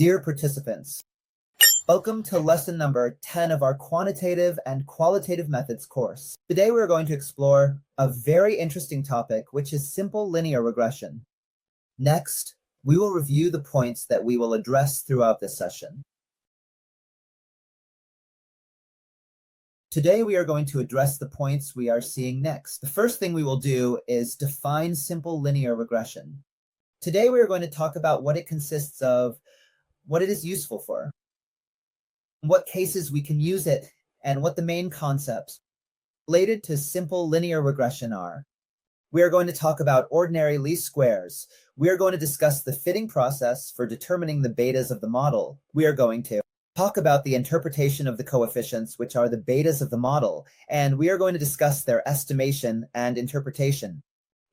Dear participants, welcome to lesson number 10 of our Quantitative and Qualitative Methods course. Today we're going to explore a very interesting topic, which is simple linear regression. Next, we will review the points that we will address throughout this session. Today we are going to address the points we are seeing next. The first thing we will do is define simple linear regression. Today we are going to talk about what it consists of, what it is useful for, what cases we can use it, and what the main concepts related to simple linear regression are. We are going to talk about ordinary least squares. We are going to discuss the fitting process for determining the betas of the model. We are going to talk about the interpretation of the coefficients, which are the betas of the model, and we are going to discuss their estimation and interpretation.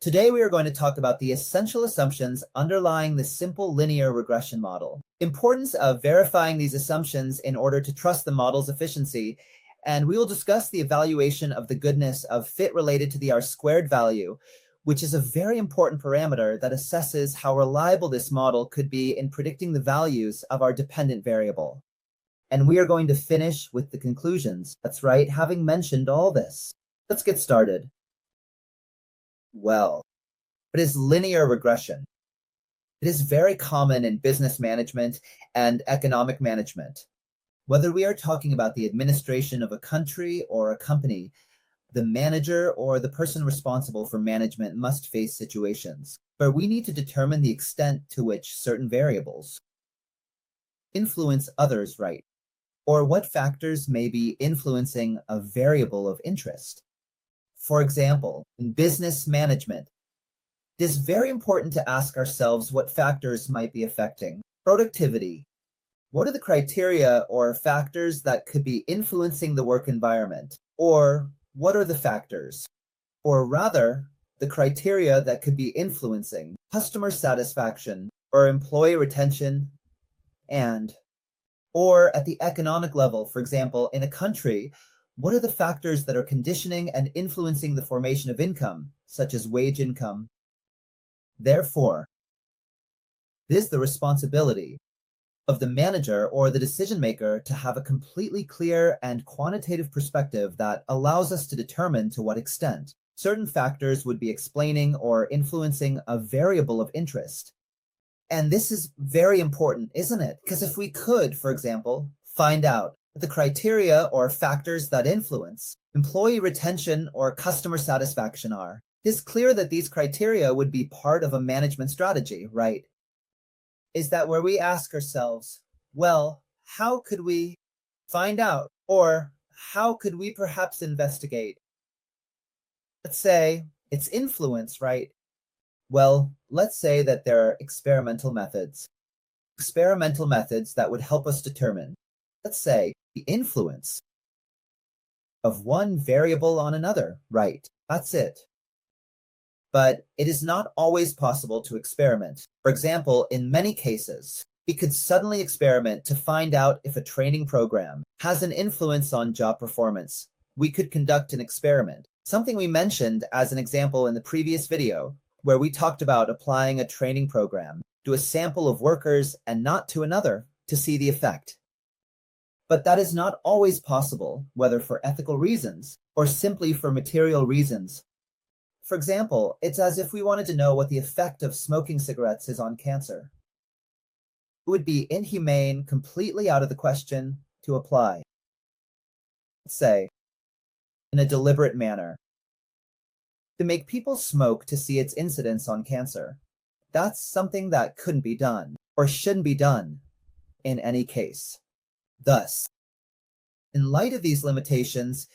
Today, we are going to talk about the essential assumptions underlying the simple linear regression model, importance of verifying these assumptions in order to trust the model's efficiency, and we will discuss the evaluation of the goodness of fit related to the R-squared value, which is a very important parameter that assesses how reliable this model could be in predicting the values of our dependent variable. And we are going to finish with the conclusions. That's right, having mentioned all this. Let's get started. Well, what is linear regression? It is very common in business management and economic management. Whether we are talking about the administration of a country or a company, the manager or the person responsible for management must face situations where we need to determine the extent to which certain variables influence others, right? Or what factors may be influencing a variable of interest. For example, in business management, it is very important to ask ourselves what factors might be affecting productivity. What are the criteria or factors that could be influencing the work environment? Or what are the factors, or rather, the criteria that could be influencing customer satisfaction or employee retention, or at the economic level, for example, in a country, what are the factors that are conditioning and influencing the formation of income, such as wage income? Therefore, it is the responsibility of the manager or the decision maker to have a completely clear and quantitative perspective that allows us to determine to what extent certain factors would be explaining or influencing a variable of interest. And this is very important, isn't it? Because if we could, for example, find out the criteria or factors that influence employee retention or customer satisfaction are, it is clear that these criteria would be part of a management strategy, right? Is that where we ask ourselves, well, how could we find out, or how could we perhaps investigate? Let's say it's influence, right? Well, let's say that there are experimental methods that would help us determine, let's say, the influence of one variable on another, right? That's it. But it is not always possible to experiment. For example, in many cases, we could suddenly experiment to find out if a training program has an influence on job performance. We could conduct an experiment, something we mentioned as an example in the previous video, where we talked about applying a training program to a sample of workers and not to another to see the effect. But that is not always possible, whether for ethical reasons or simply for material reasons. For example, it's as if we wanted to know what the effect of smoking cigarettes is on cancer. It would be inhumane, completely out of the question, to apply, let's say, in a deliberate manner, to make people smoke to see its incidence on cancer. That's something that couldn't be done, or shouldn't be done, in any case. Thus, in light of these limitations,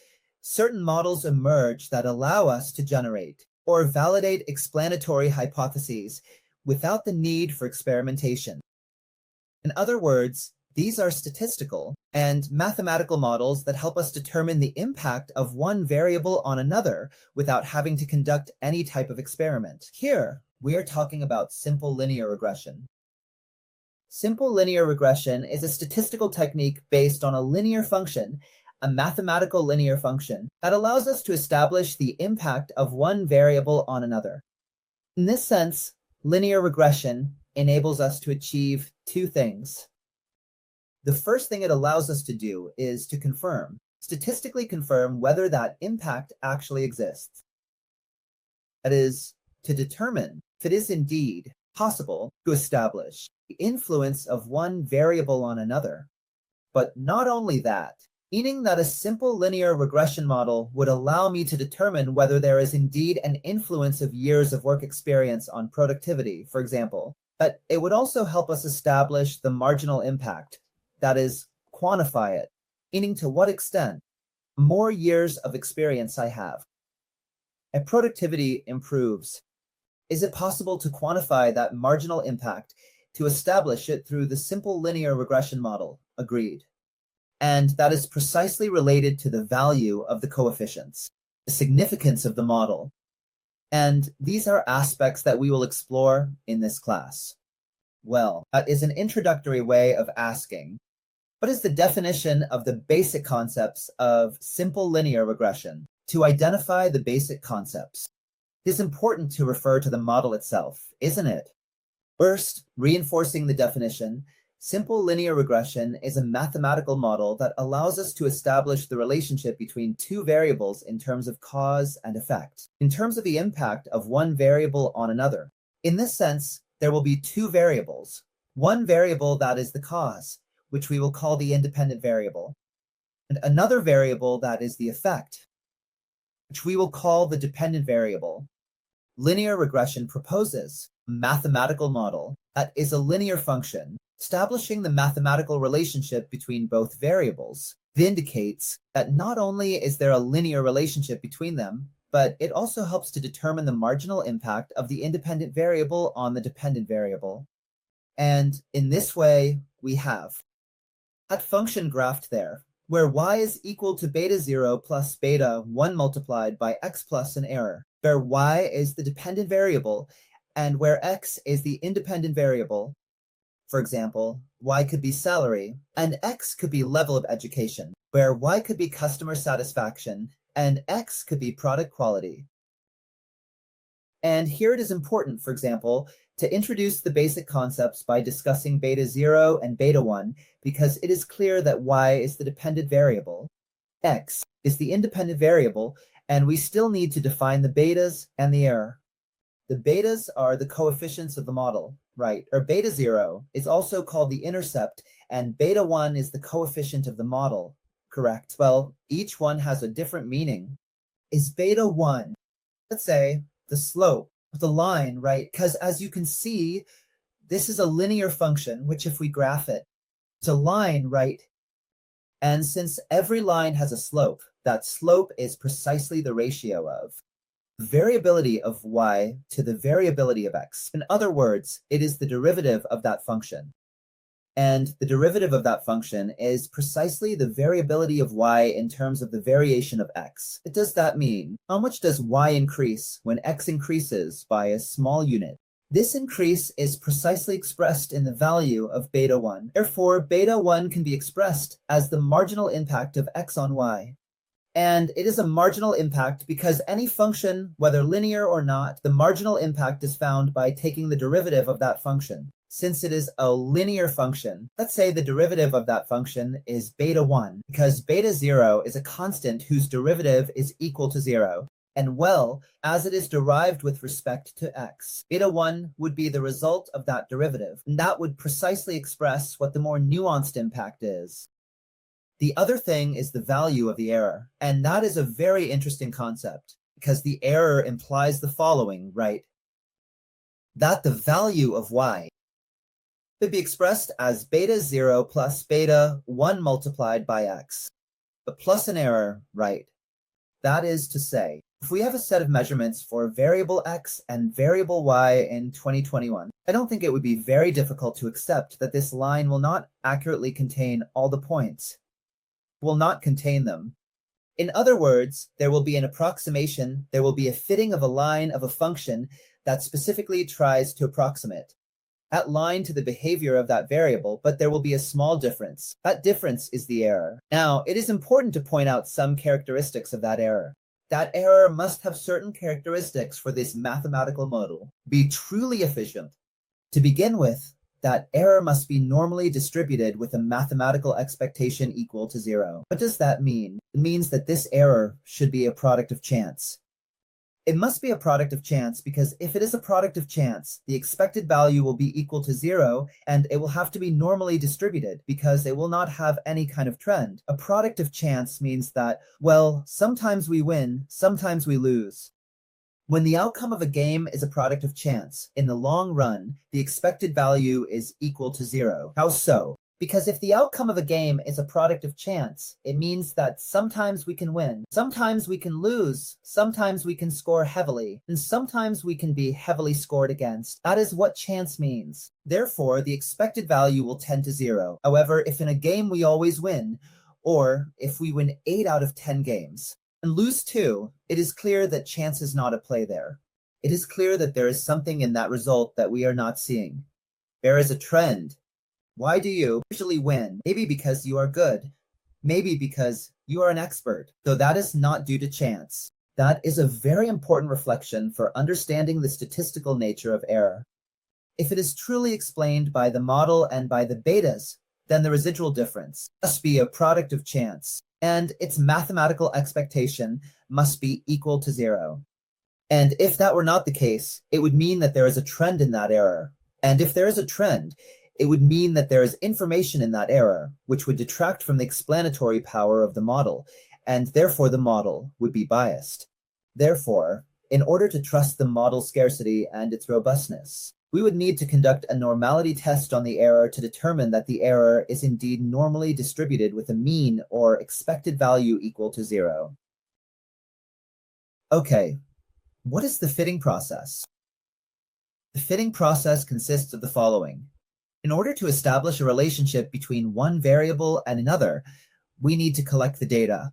certain models emerge that allow us to generate or validate explanatory hypotheses without the need for experimentation. In other words, these are statistical and mathematical models that help us determine the impact of one variable on another without having to conduct any type of experiment. Here, we are talking about simple linear regression. Simple linear regression is a statistical technique based on a linear function, a mathematical linear function, that allows us to establish the impact of one variable on another. In this sense, linear regression enables us to achieve two things. the first thing it allows us to do is to statistically confirm whether that impact actually exists. That is, to determine if it is indeed possible to establish the influence of one variable on another. But not only that, meaning that a simple linear regression model would allow me to determine whether there is indeed an influence of years of work experience on productivity, for example. But it would also help us establish the marginal impact, that is, quantify it, meaning to what extent more years of experience I have. If productivity improves, is it possible to quantify that marginal impact to establish it through the simple linear regression model? Agreed. And that is precisely related to the value of the coefficients, the significance of the model. And these are aspects that we will explore in this class. Well, that is an introductory way of asking, what is the definition of the basic concepts of simple linear regression? To identify the basic concepts, it is important to refer to the model itself, isn't it? First, reinforcing the definition, simple linear regression is a mathematical model that allows us to establish the relationship between two variables in terms of cause and effect, in terms of the impact of one variable on another. In this sense, there will be two variables. One variable that is the cause, which we will call the independent variable, and another variable that is the effect, which we will call the dependent variable. Linear regression proposes a mathematical model that is a linear function. Establishing the mathematical relationship between both variables vindicates that not only is there a linear relationship between them, but it also helps to determine the marginal impact of the independent variable on the dependent variable. And in this way, we have that function graphed there, where y is equal to beta 0 plus beta 1 multiplied by x plus an error, where y is the dependent variable and where x is the independent variable. For example, y could be salary and x could be level of education, where y could be customer satisfaction and x could be product quality. And here it is important, for example, to introduce the basic concepts by discussing beta 0 and beta 1, because it is clear that y is the dependent variable, x is the independent variable, and we still need to define the betas and the error. The betas are the coefficients of the model, right? Or beta 0 is also called the intercept, and beta 1 is the coefficient of the model, correct? Well, each one has a different meaning. Is beta 1, let's say, the slope of the line, right? Because as you can see, this is a linear function, which if we graph it, it's a line, right? And since every line has a slope, that slope is precisely the ratio of the variability of y to the variability of x. In other words, it is the derivative of that function. And the derivative of that function is precisely the variability of y in terms of the variation of x. What does that mean? How much does y increase when x increases by a small unit? This increase is precisely expressed in the value of beta 1. Therefore, beta 1 can be expressed as the marginal impact of x on y. And it is a marginal impact because any function, whether linear or not, the marginal impact is found by taking the derivative of that function. Since it is a linear function, let's say the derivative of that function is beta 1, because beta 0 is a constant whose derivative is equal to 0. And well, as it is derived with respect to x, beta 1 would be the result of that derivative, and that would precisely express what the more nuanced impact is. The other thing is the value of the error, and that is a very interesting concept, because the error implies the following, right? That the value of y could be expressed as beta 0 plus beta 1 multiplied by x, but plus an error, right? That is to say, if we have a set of measurements for variable x and variable y in 2021, I don't think it would be very difficult to accept that this line will not accurately contain all the points, will not contain them. In other words, there will be an approximation, there will be a fitting of a line of a function that specifically tries to approximate that line to the behavior of that variable, but there will be a small difference. That difference is the error. Now, it is important to point out some characteristics of that error. That error must have certain characteristics for this mathematical model, be truly efficient. To begin with, that error must be normally distributed with a mathematical expectation equal to 0. What does that mean? It means that this error should be a product of chance. It must be a product of chance because if it is a product of chance, the expected value will be equal to 0 and it will have to be normally distributed because it will not have any kind of trend. A product of chance means that, well, sometimes we win, sometimes we lose. When the outcome of a game is a product of chance, in the long run, the expected value is equal to 0. How so? Because if the outcome of a game is a product of chance, it means that sometimes we can win, sometimes we can lose, sometimes we can score heavily, and sometimes we can be heavily scored against. That is what chance means. Therefore, the expected value will tend to 0. However, if in a game we always win, or if we win 8 out of 10 games, and lose 2, it is clear that chance is not at play there. It is clear that there is something in that result that we are not seeing. There is a trend. Why do you usually win? Maybe because you are good. Maybe because you are an expert. Though that is not due to chance. That is a very important reflection for understanding the statistical nature of error. If it is truly explained by the model and by the betas, then the residual difference must be a product of chance, and its mathematical expectation must be equal to 0. And if that were not the case, it would mean that there is a trend in that error. And if there is a trend, it would mean that there is information in that error, which would detract from the explanatory power of the model, and therefore the model would be biased. Therefore, in order to trust the model's scarcity and its robustness, we would need to conduct a normality test on the error to determine that the error is indeed normally distributed with a mean or expected value equal to 0. Okay, what is the fitting process? The fitting process consists of the following. In order to establish a relationship between one variable and another, we need to collect the data.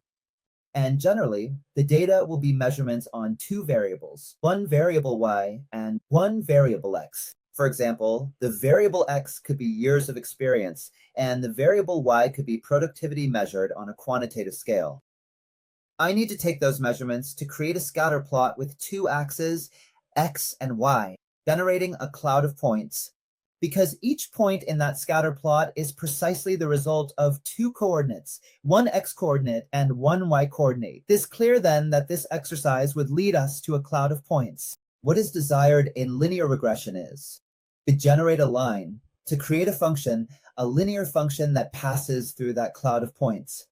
And generally, the data will be measurements on 2 variables, one variable y and one variable x. For example, the variable x could be years of experience, and the variable y could be productivity measured on a quantitative scale. I need to take those measurements to create a scatter plot with 2 axes, x and y, generating a cloud of points, because each point in that scatter plot is precisely the result of 2 coordinates, one x-coordinate and one y-coordinate. It is clear then that this exercise would lead us to a cloud of points. What is desired in linear regression is to generate a line, to create a function, a linear function that passes through that cloud of points.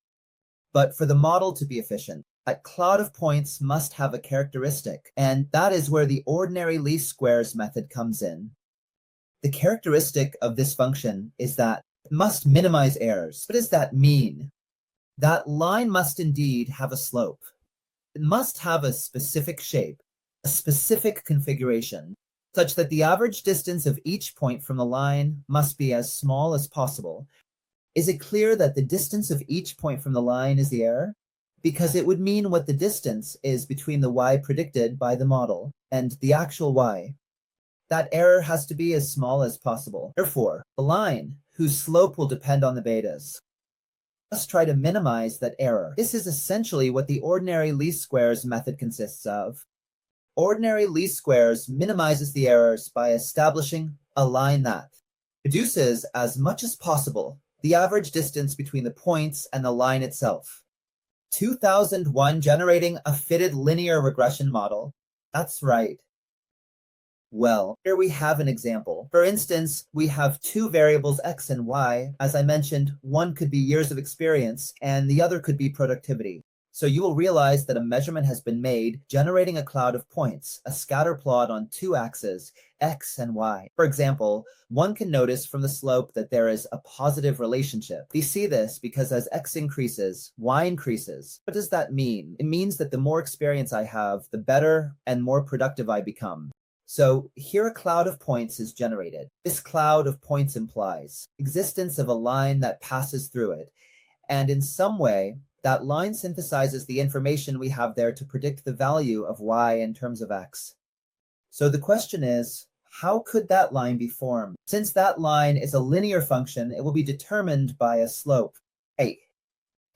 But for the model to be efficient, that cloud of points must have a characteristic, and that is where the ordinary least squares method comes in. The characteristic of this function is that it must minimize errors. What does that mean? That line must indeed have a slope. It must have a specific shape, a specific configuration, such that the average distance of each point from the line must be as small as possible. Is it clear that the distance of each point from the line is the error? Because it would mean what the distance is between the y predicted by the model and the actual y. That error has to be as small as possible. Therefore, the line, whose slope will depend on the betas, must try to minimize that error. This is essentially what the ordinary least squares method consists of. Ordinary least squares minimizes the errors by establishing a line that reduces as much as possible the average distance between the points and the line itself. 2001 generating a fitted linear regression model. That's right. Well, here we have an example. For instance, we have 2 variables x and y. As I mentioned, one could be years of experience and the other could be productivity. So you will realize that a measurement has been made generating a cloud of points, a scatter plot on 2 axes, x and y. For example, one can notice from the slope that there is a positive relationship. We see this because as x increases, y increases. What does that mean? It means that the more experience I have, the better and more productive I become. So here a cloud of points is generated. This cloud of points implies existence of a line that passes through it, and in some way, that line synthesizes the information we have there to predict the value of y in terms of x. So the question is, how could that line be formed? Since that line is a linear function, it will be determined by a slope, a.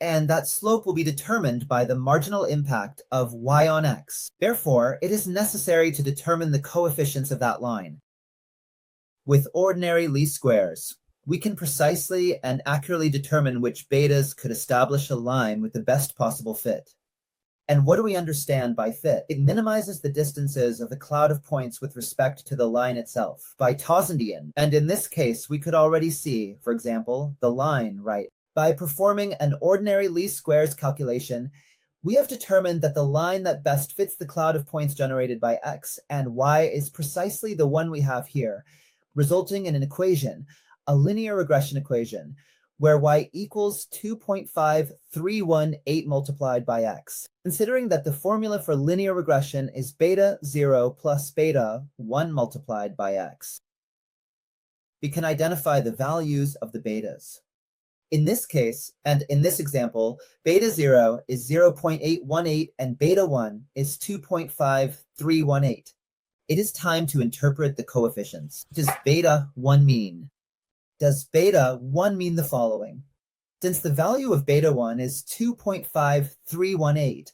And that slope will be determined by the marginal impact of y on x. Therefore, it is necessary to determine the coefficients of that line. With ordinary least squares, we can precisely and accurately determine which betas could establish a line with the best possible fit. And what do we understand by fit? It minimizes the distances of the cloud of points with respect to the line itself by Tausendian. And in this case, we could already see, for example, the line, right? By performing an ordinary least squares calculation, we have determined that the line that best fits the cloud of points generated by x and y is precisely the one we have here, resulting in an equation, a linear regression equation, where y equals 2.5318 multiplied by x. Considering that the formula for linear regression is beta 0 plus beta 1 multiplied by x, we can identify the values of the betas. In this case, and in this example, beta 0 is 0.818 and beta 1 is 2.5318. It is time to interpret the coefficients. What does beta 1 mean? Does beta 1 mean the following? Since the value of beta 1 is 2.5318,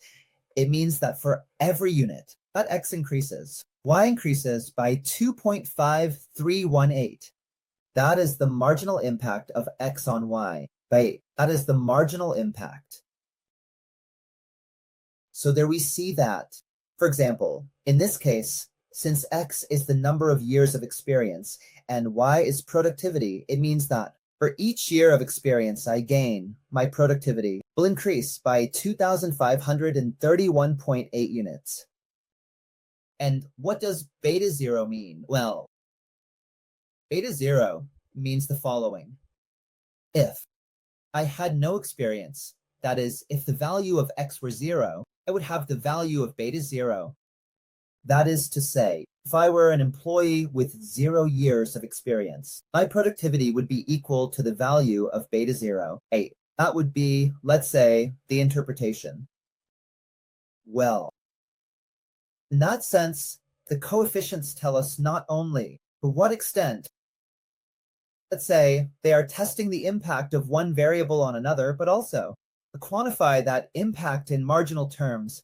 it means that for every unit, that x increases, y increases by 2.5318. That is the marginal impact of x on y. Right? That is the marginal impact. So there we see that. For example, in this case, since x is the number of years of experience and y is productivity, it means that for each year of experience I gain, my productivity will increase by 2,531.8 units. And what does beta 0 mean? Well, beta 0 means the following. If I had no experience, that is, if the value of x were 0, I would have the value of beta 0. That is to say, if I were an employee with 0 years of experience, my productivity would be equal to the value of beta 0, 8. That would be, let's say, the interpretation. Well, in that sense, the coefficients tell us not only to what extent, let's say, they are testing the impact of one variable on another, but also to quantify that impact in marginal terms.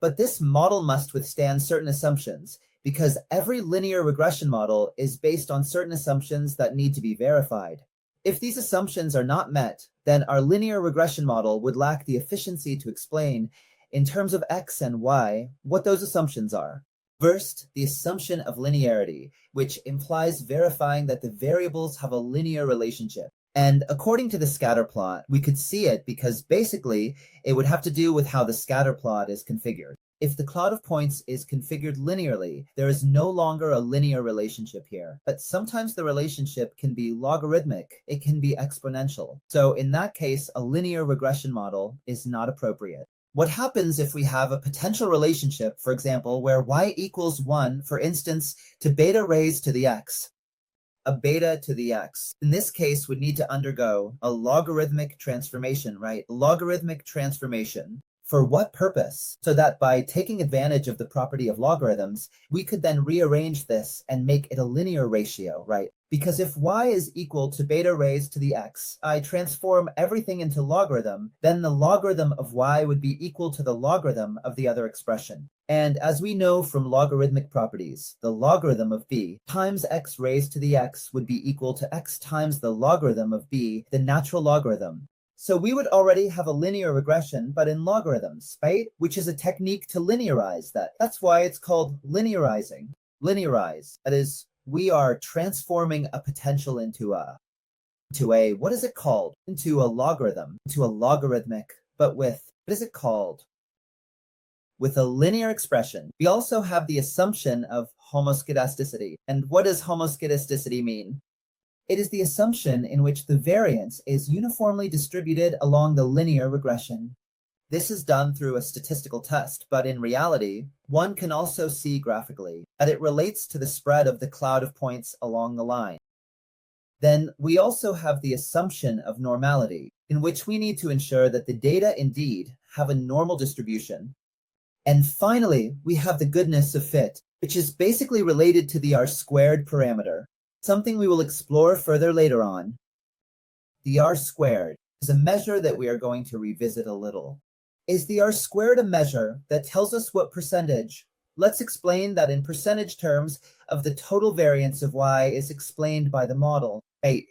But this model must withstand certain assumptions, because every linear regression model is based on certain assumptions that need to be verified. If these assumptions are not met, then our linear regression model would lack the efficiency to explain, in terms of x and y, what those assumptions are. First, the assumption of linearity, which implies verifying that the variables have a linear relationship. And according to the scatter plot, we could see it because basically it would have to do with how the scatter plot is configured. If the cloud of points is configured linearly, there is no longer a linear relationship here. But sometimes the relationship can be logarithmic, it can be exponential. So in that case, a linear regression model is not appropriate. What happens if we have a potential relationship, for example, where y equals 1, for instance, to beta raised to the x? A beta to the x, in this case, would need to undergo a logarithmic transformation, right? Logarithmic transformation. For what purpose? So that by taking advantage of the property of logarithms, we could then rearrange this and make it a linear ratio, right? Because if y is equal to beta raised to the x, I transform everything into logarithm, then the logarithm of y would be equal to the logarithm of the other expression. And as we know from logarithmic properties, the logarithm of b times x raised to the x would be equal to x times the logarithm of b, the natural logarithm. So we would already have a linear regression, but in logarithms, right? Which is a technique to linearize that. That's why it's called linearizing. Linearize. That is, we are transforming a potential into a, what is it called? Into a logarithm, into a logarithmic, but with, what is it called? With a linear expression. We also have the assumption of homoscedasticity. And what does homoscedasticity mean? It is the assumption in which the variance is uniformly distributed along the linear regression. This is done through a statistical test, but in reality, one can also see graphically that it relates to the spread of the cloud of points along the line. Then we also have the assumption of normality, in which we need to ensure that the data indeed have a normal distribution. And finally, we have the goodness of fit, which is basically related to the R-squared parameter. Something we will explore further later on. The R-squared is a measure that we are going to revisit a little. Is the R-squared a measure that tells us what percentage Let's explain that in percentage terms of the total variance of y is explained by the model. 8.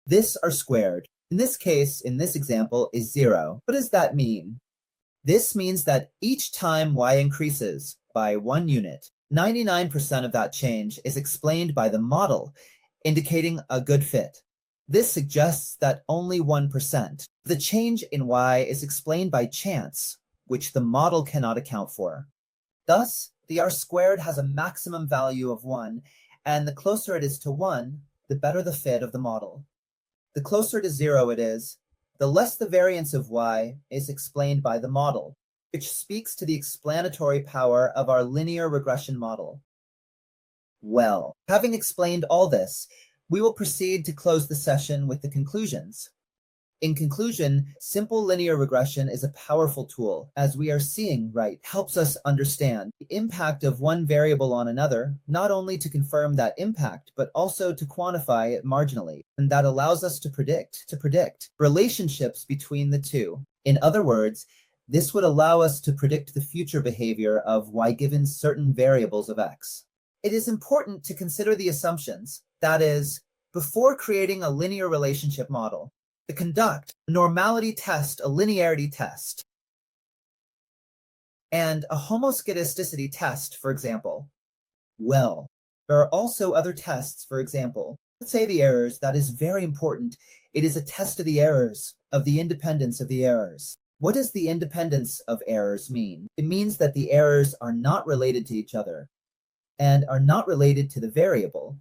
This are squared. In this case, in this example, is 0. What does that mean? This means that each time y increases by 1 unit, 99% of that change is explained by the model, indicating a good fit. This suggests that only 1%. The change in y is explained by chance, which the model cannot account for. Thus, the r-squared has a maximum value of 1, and the closer it is to 1, the better the fit of the model. The closer to 0 it is, the less the variance of y is explained by the model, which speaks to the explanatory power of our linear regression model. Well, having explained all this, we will proceed to close the session with the conclusions. In conclusion, simple linear regression is a powerful tool, as we are seeing, helps us understand the impact of one variable on another, not only to confirm that impact, but also to quantify it marginally, and that allows us to predict relationships between the two. In other words, this would allow us to predict the future behavior of y given certain variables of x. It is important to consider the assumptions, that is, before creating a linear relationship model, to conduct a normality test, a linearity test, and a homoscedasticity test, for example. Well, there are also other tests, for example. Let's say the errors, that is very important. It is a test of the errors, of the independence of the errors. What does the independence of errors mean? It means that the errors are not related to each other and are not related to the variable.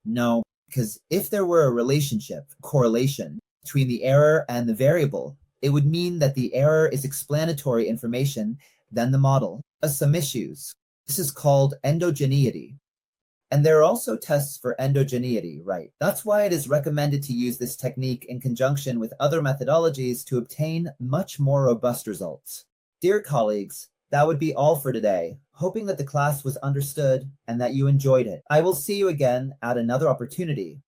No, because if there were a relationship, correlation, between the error and the variable, it would mean that the error is explanatory information than the model. Some issues. This is called endogeneity. And there are also tests for endogeneity, That's why it is recommended to use this technique in conjunction with other methodologies to obtain much more robust results. Dear colleagues, that would be all for today. Hoping that the class was understood and that you enjoyed it. I will see you again at another opportunity.